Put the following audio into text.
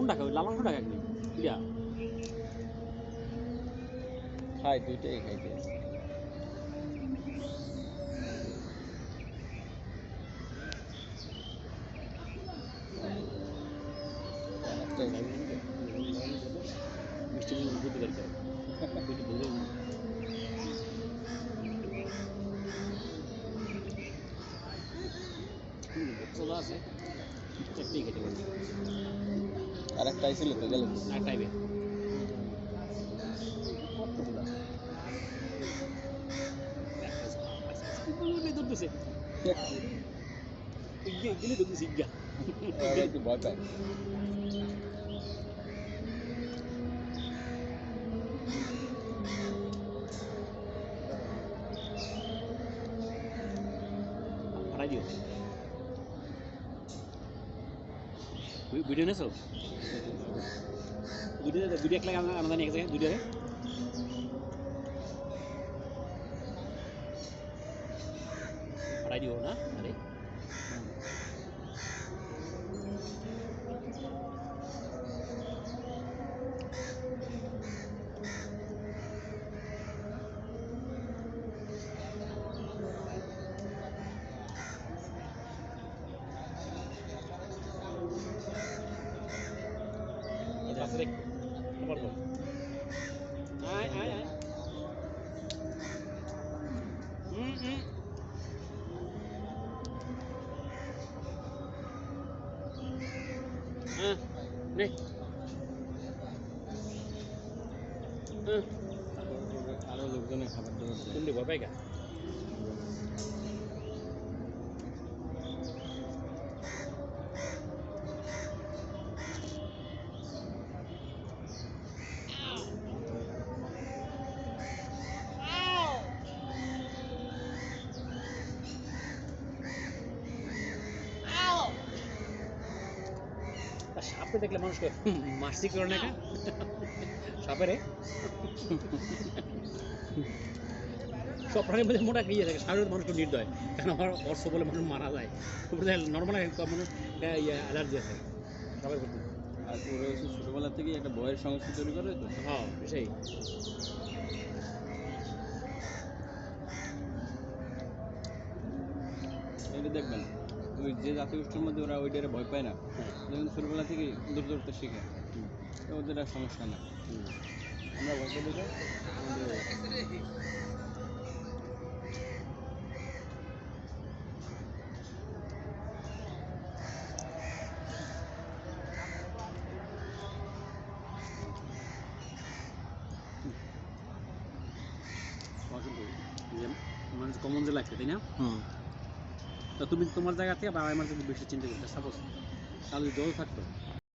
কোনটা খাবে লাল মাংসটা খাবি ইয়া খাই দুইটাই খাইতে মিষ্টি মুখ বুঝতে দরকার বুঝতে বুঝে সোজা আছে একটাই খেতে পারবি আর একটা আইছিল তো গেল আর টাইপে কতগুলা ধরতেছে গেলে ধরতেছে ইয়া একটু ভয় পায় ভাড়াই দিও ভিডিও নেছো ভিডিও এক লাগে আমাদের এক জায়গায় ভিডিও ভাড়াই দিও না আরে Asrik, nomor tuh. Ay. Nih. আরো লোকজনের খাবার দাবার দেয়। Kundi bapak ya? সাপে দেখলে মানুষকে মাসি করে না সাপে রে সব প্রাণীর মধ্যে মোটা গিয়ে থাকে সাপের মানুষ নির্দয় কেন আমার অর্থ বলে মানুষ মারা যায় নর্মাল মানুষ অ্যালার্জি আছে সাপের প্রতি আর ওরা হচ্ছে ছোটবেলা থেকেই একটা ভয়ের সংস্কৃতি তৈরি করে তো হ্যাঁ সেই এটা দেখবেন ওই যে জাতিগোষ্ঠীর মধ্যে ওরা ওইটারে ভয় পায় না যখন ছোটবেলা থেকে দূর দূরত্ব শিখে তো ওদের আর সমস্যা না আমরা ভয় পেয়ে দেখে মানুষ কমন যে লাগছে তাই না তা তুমি তোমার জায়গা থেকে বাবা মার যদি বেশি চিন্তা করতে সাপোজ তাহলে জল থাকতো